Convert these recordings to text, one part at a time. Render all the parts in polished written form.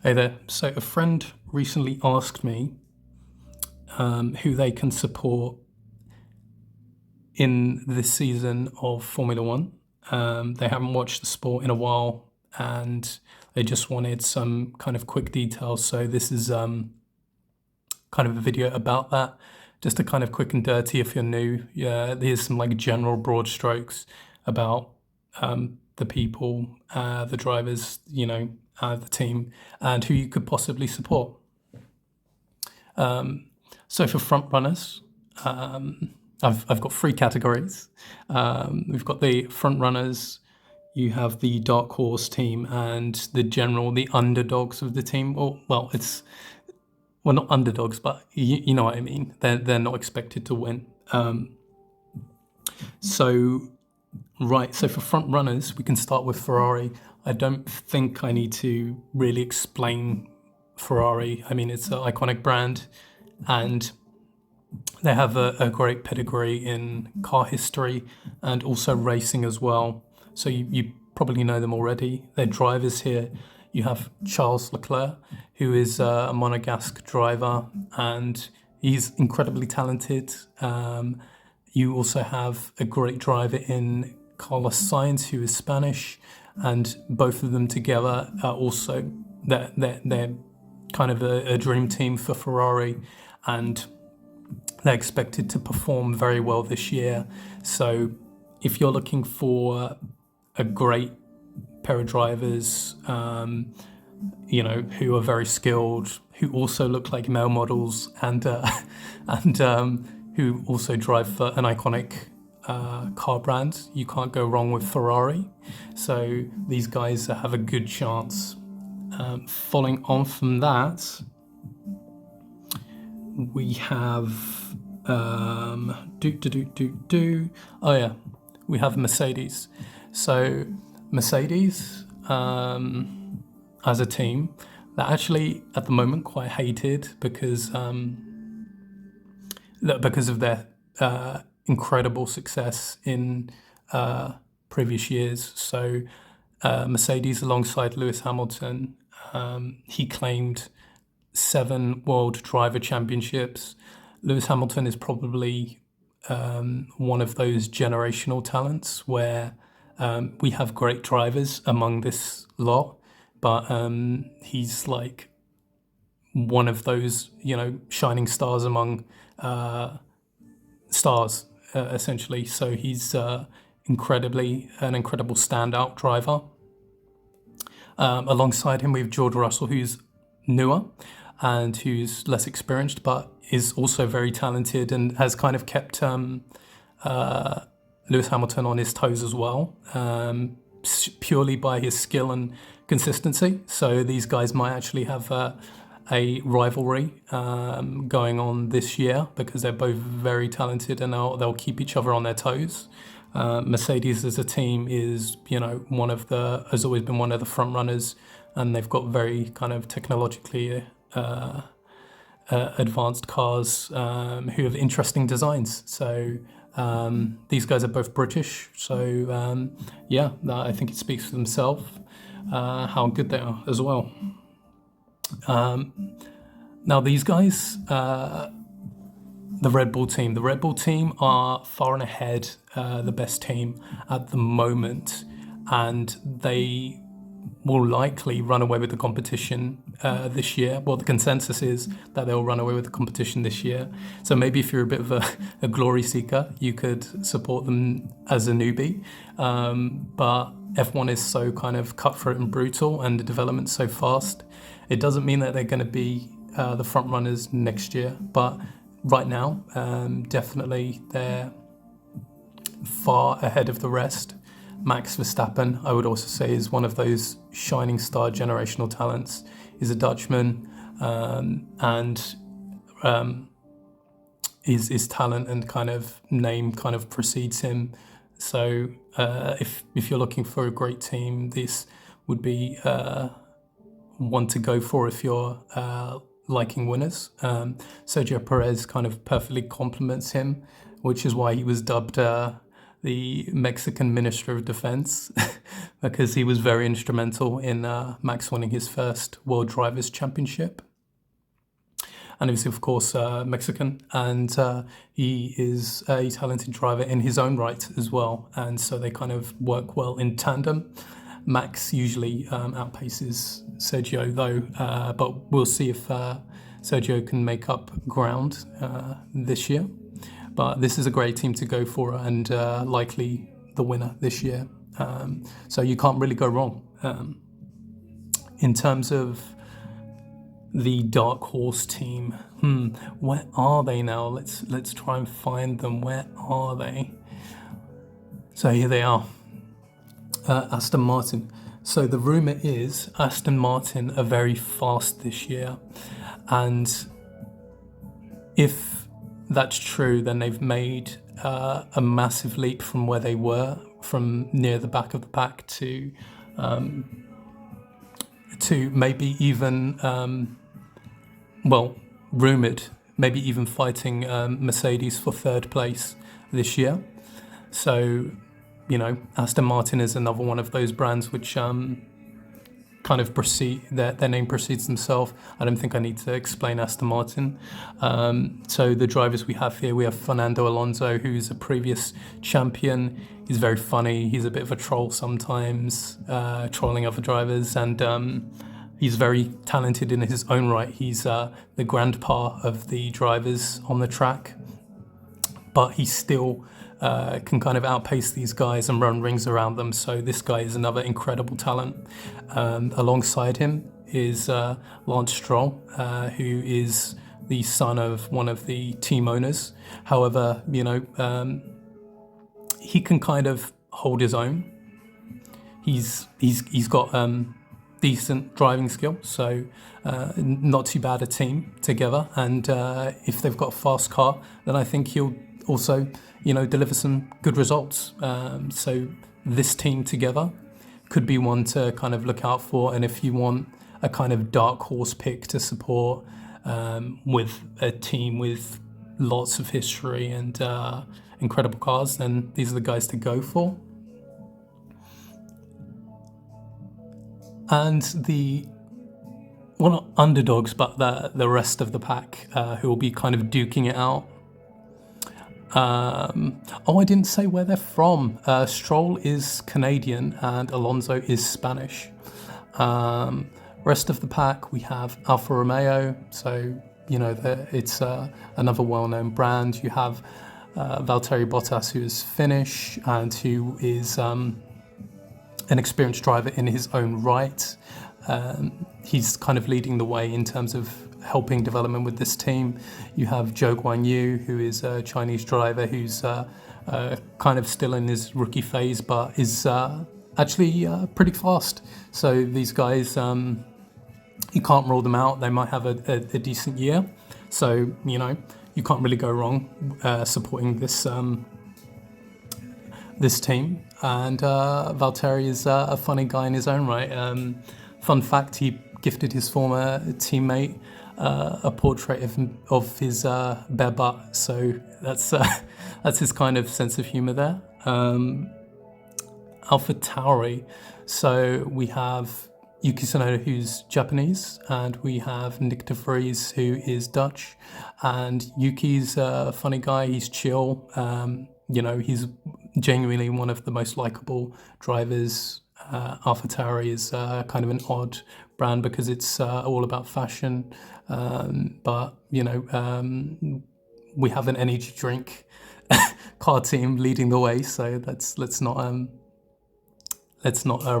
Hey there. So a friend recently asked me who they can support in this season of Formula One. They haven't watched the sport in a while and they just wanted some kind of quick details. So this is kind of a video about that. Just a kind of quick and dirty if you're new. Yeah, there's some like general broad strokes about the people, the drivers, the team, and who you could possibly support. So for front runners, I've got three categories. We've got the front runners. You have the dark horse team and the underdogs of the team. Well, not underdogs, but you know what I mean. They're not expected to win. So for front runners, we can start with Ferrari. I don't think I need to really explain Ferrari. I mean, it's an iconic brand, and they have a great pedigree in car history and also racing as well. So you probably know them already. Their drivers here, you have Charles Leclerc, who is a Monegasque driver, and he's incredibly talented. You also have a great driver in Carlos Sainz, who is Spanish, and both of them together are also they're kind of a dream team for Ferrari, and they're expected to perform very well this year. So if you're looking for a great pair of drivers, who are very skilled, who also look like male models, and who also drive for an iconic car brand, you can't go wrong with Ferrari. So these guys have a good chance. Following on from that, we have we have Mercedes. So Mercedes, as a team, they're actually at the moment quite hated because of their incredible success in previous years. So Mercedes, alongside Lewis Hamilton, he claimed 7 World Driver Championships. Lewis Hamilton is probably one of those generational talents where we have great drivers among this lot, but he's like one of those, shining stars among stars, essentially. So he's an incredible standout driver. Alongside him, we have George Russell, who's newer and who's less experienced, but is also very talented and has kind of kept Lewis Hamilton on his toes as well, purely by his skill and consistency. So these guys might actually have a rivalry going on this year because they're both very talented and they'll keep each other on their toes. Mercedes as a team is, has always been one of the front runners, and they've got very kind of technologically advanced cars who have interesting designs. So these guys are both British. So I think it speaks for themselves how good they are as well. Now these guys, the Red Bull team are far and ahead the best team at the moment, and they will likely run away with the competition this year. Well, the consensus is that they'll run away with the competition this year. So maybe if you're a bit of a glory seeker, you could support them as a newbie. But F1 is so kind of cutthroat and brutal, and the development's so fast. It doesn't mean that they're going to be the front runners next year, but right now, definitely they're far ahead of the rest. Max Verstappen, I would also say, is one of those shining star generational talents. He's a Dutchman, and his talent and kind of name kind of precedes him. So if you're looking for a great team, this would be one to go for if you're liking winners. Sergio Perez kind of perfectly complements him, which is why he was dubbed the Mexican Minister of Defense, because he was very instrumental in Max winning his first World Drivers' Championship. And he's, of course, Mexican, and he is a talented driver in his own right as well. And so they kind of work well in tandem. Max usually outpaces Sergio, though, but we'll see if Sergio can make up ground this year. But this is a great team to go for, and likely the winner this year. So you can't really go wrong. In terms of the dark horse team, where are they now? Let's try and find them. Where are they? So here they are. Aston Martin. So the rumour is Aston Martin are very fast this year, and if that's true, then they've made a massive leap from where they were, from near the back of the pack to maybe even rumoured, maybe even fighting Mercedes for third place this year. So, Aston Martin is another one of those brands which kind of their name precedes themselves. I don't think I need to explain Aston Martin. So the drivers we have here, we have Fernando Alonso, who's a previous champion. He's very funny. He's a bit of a troll sometimes, trolling other drivers, and he's very talented in his own right. He's the grandpa of the drivers on the track, but he still can kind of outpace these guys and run rings around them. So this guy is another incredible talent. Alongside him is Lance Stroll, who is the son of one of the team owners. However, he can kind of hold his own. He's got decent driving skill, so not too bad a team together. And if they've got a fast car, then I think he'll also deliver some good results. So this team together could be one to kind of look out for. And if you want a kind of dark horse pick to support with a team with lots of history and incredible cars, then these are the guys to go for. And not underdogs, but the rest of the pack who will be kind of duking it out. I didn't say where they're from. Stroll is Canadian and Alonso is Spanish. Rest of the pack, we have Alfa Romeo, so it's another well-known brand. You have Valtteri Bottas, who is Finnish and who is an experienced driver in his own right. He's kind of leading the way in terms of helping development with this team. You have Zhou Guanyu, who is a Chinese driver who's kind of still in his rookie phase, but is actually pretty fast. So these guys, you can't rule them out. They might have a decent year. So, you can't really go wrong supporting this team. And Valtteri is a funny guy in his own right. Fun fact, he gifted his former teammate a portrait of his bare butt. So that's his kind of sense of humour there. AlphaTauri. So we have Yuki Tsunoda, who's Japanese, and we have Nick de Vries, who is Dutch. And Yuki's a funny guy. He's chill. He's genuinely one of the most likable drivers. AlphaTauri is kind of an odd brand because it's all about fashion. But we have an energy drink car team leading the way, so let's not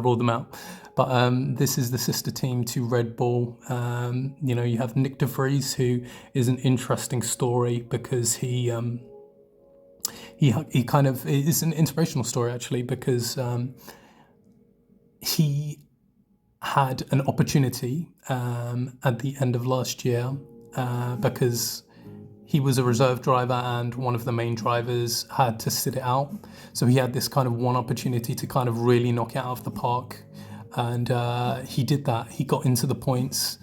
rule them out. But this is the sister team to Red Bull. You have Nick de Vries, who is an interesting story because he kind of is an inspirational story actually, because he had an opportunity at the end of last year because he was a reserve driver and one of the main drivers had to sit it out. So he had this kind of one opportunity to kind of really knock it out of the park. And he did that. He got into the points.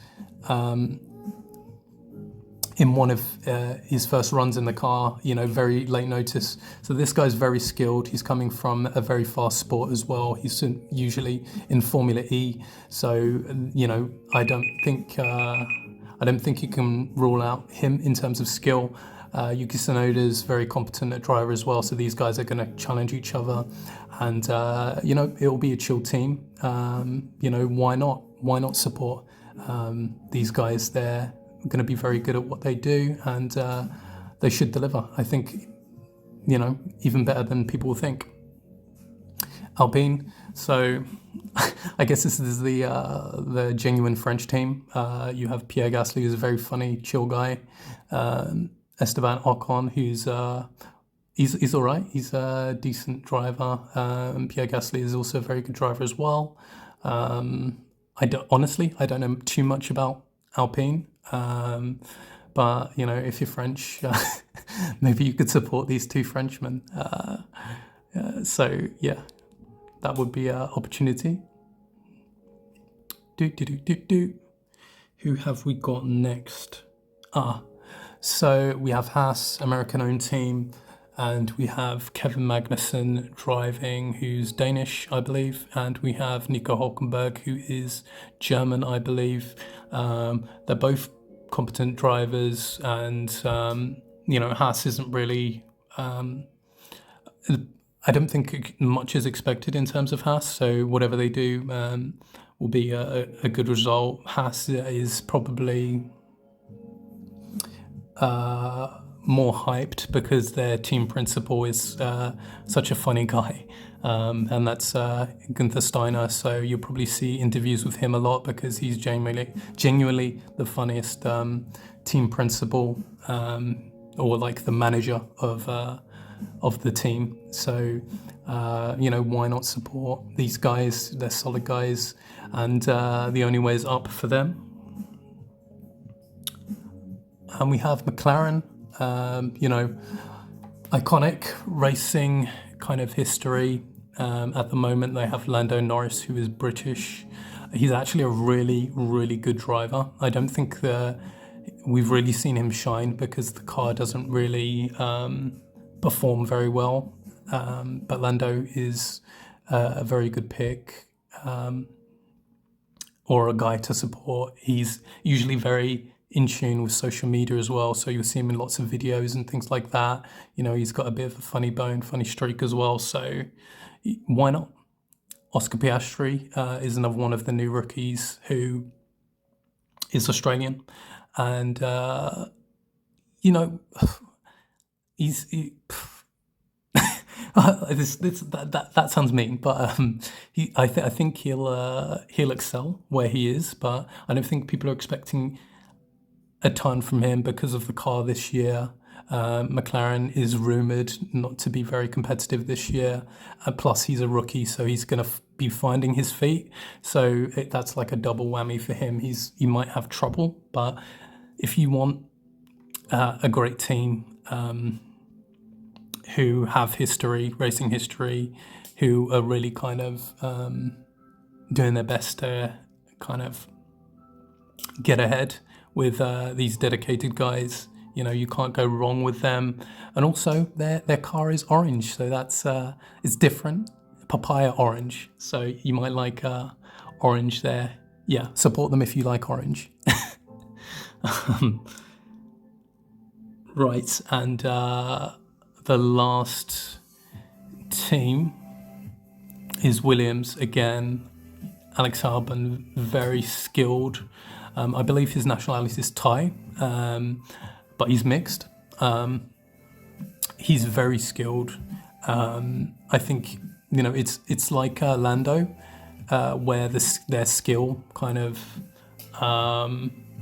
in one of his first runs in the car, very late notice. So this guy's very skilled. He's coming from a very fast sport as well. He's usually in Formula E. So, I don't think you can rule out him in terms of skill. Yuki Tsunoda's very competent at driver as well. So these guys are going to challenge each other, and it'll be a chill team. Why not? Why not support these guys? They're going to be very good at what they do, and they should deliver. I think, even better than people think. Alpine. So I guess this is the genuine French team. You have Pierre Gasly, who's a very funny, chill guy. Esteban Ocon, who's he's all right. He's a decent driver. Pierre Gasly is also a very good driver as well. I don't know too much about Alpine. But if you're French, maybe you could support these two Frenchmen. So yeah, that would be an opportunity. Who have we got next? So we have Haas, American-owned team, and we have Kevin Magnussen driving, who's Danish, I believe, and we have Nico Hülkenberg, who is German, I believe. They're both competent drivers, and Haas isn't really. I don't think much is expected in terms of Haas, so whatever they do will be a good result. Haas is probably more hyped because their team principal is such a funny guy, and that's Gunther Steiner. So you'll probably see interviews with him a lot because he's genuinely the funniest team principal, or like the manager of the team. So why not support these guys? They're solid guys, and the only way is up for them. And we have McLaren, iconic racing kind of history. At the moment, they have Lando Norris, who is British. He's actually a really, really good driver. I don't think we've really seen him shine because the car doesn't really perform very well. But Lando is a very good pick, or a guy to support. He's usually very in tune with social media as well, so you'll see him in lots of videos and things like that. He's got a bit of a funny bone, funny streak as well, so why not? Oscar Piastri is another one of the new rookies who is Australian, and that sounds mean, but I think he'll excel where he is, but I don't think people are expecting a ton from him because of the car this year. McLaren is rumoured not to be very competitive this year, and plus he's a rookie, so he's going to be finding his feet. So that's like a double whammy for him. He might have trouble, but if you want a great team who have racing history, who are really kind of doing their best to kind of get ahead with these dedicated guys, you can't go wrong with them. And also their car is orange, so that's it's different, papaya orange. So you might like orange there. Yeah, support them if you like orange. Right, and the last team is Williams again. Alex Albon, very skilled. I believe his nationality is Thai, but he's mixed. He's very skilled. I think it's like Lando, where their skill kind of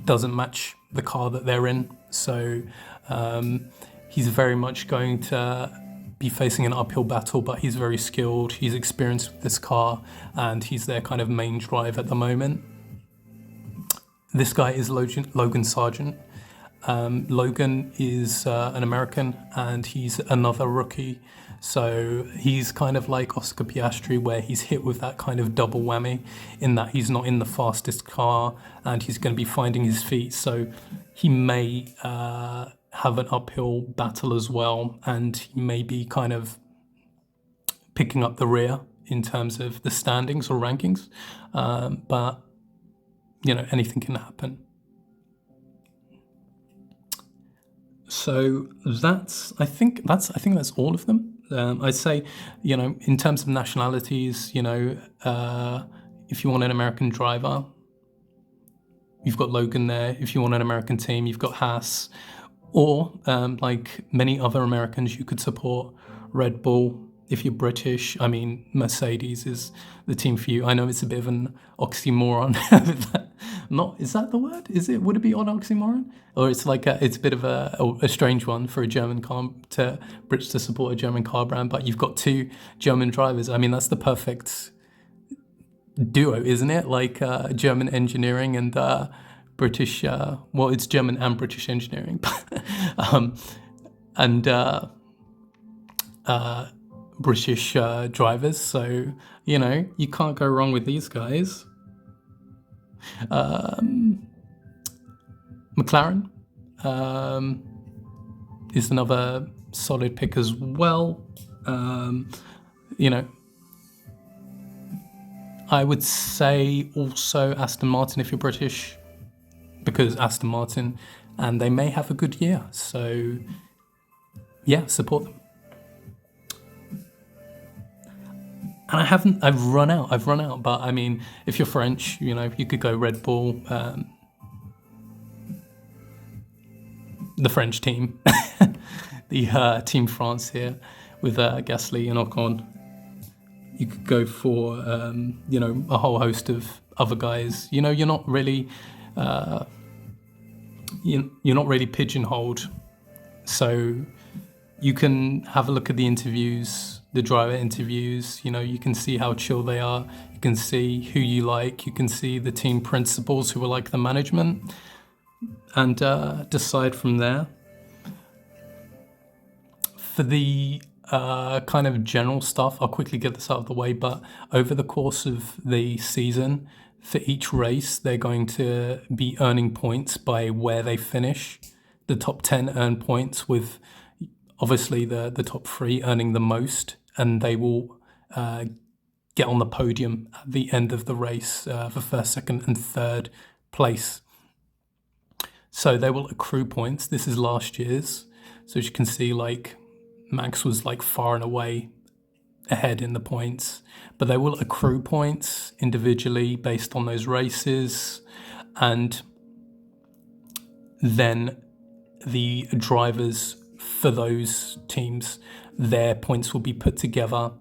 doesn't match the car that they're in. So he's very much going to be facing an uphill battle, but he's very skilled. He's experienced with this car, and he's their kind of main drive at the moment. This guy is Logan Sargent. Logan is an American, and he's another rookie. So he's kind of like Oscar Piastri, where he's hit with that kind of double whammy in that he's not in the fastest car and he's going to be finding his feet. So he may have an uphill battle as well, and he may be kind of picking up the rear in terms of the standings or rankings. But, anything can happen. So I think that's all of them. I'd say, in terms of nationalities, if you want an American driver, you've got Logan there. If you want an American team, you've got Haas. Or, like many other Americans, you could support Red Bull. If you're British, Mercedes is the team for you. I know it's a bit of an oxymoron. Is that the word? Would it be an oxymoron? Or it's like it's a bit of a strange one for a German car Brits to support a German car brand, but you've got two German drivers. That's the perfect duo, isn't it? Like German engineering and British. It's German and British engineering, and British drivers. So you can't go wrong with these guys. McLaren is another solid pick as well. I would say also Aston Martin if you're British, because Aston Martin, and they may have a good year. So yeah, support them. And I've run out, but if you're French, you could go Red Bull, the French team, the Team France here with Gasly and Ocon. You could go for, a whole host of other guys. You're not really, you're not really pigeonholed. So you can have a look at the interviews, the driver interviews. You can see how chill they are. You can see who you like. You can see the team principals who are like the management, and decide from there. For the kind of general stuff, I'll quickly get this out of the way, but over the course of the season, for each race, they're going to be earning points by where they finish. The top 10 earn points, with obviously the top 3 earning the most, and they will get on the podium at the end of the race for first, second, and third place. So they will accrue points. This is last year's. So as you can see, like Max was like far and away ahead in the points, but they will accrue points individually based on those races, and then the drivers for those teams, their points will be put together,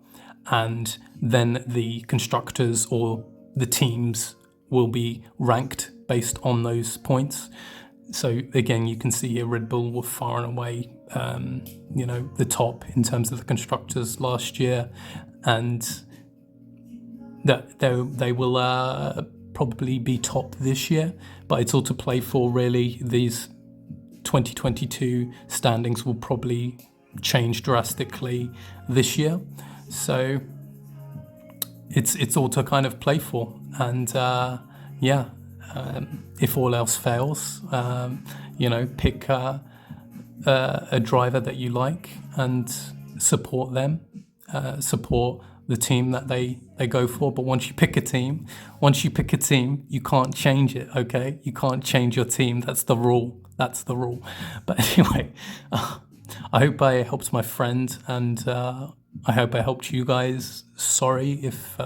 and then the constructors or the teams will be ranked based on those points. So again, you can see here Red Bull were far and away, the top in terms of the constructors last year, and that they will probably be top this year. But it's all to play for, really. These 2022 standings will probably change drastically this year, so it's all to kind of play for. And if all else fails, pick a driver that you like and support them, support the team that they go for. But once you pick a team, you can't change it, okay? You can't change your team. That's the rule. But anyway, I hope I helped my friend, and I hope I helped you guys. Sorry if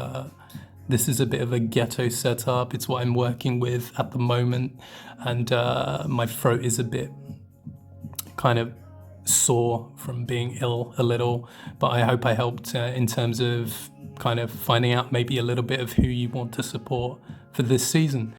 this is a bit of a ghetto setup. It's what I'm working with at the moment, and my throat is a bit kind of sore from being ill a little, but I hope I helped in terms of kind of finding out maybe a little bit of who you want to support for this season.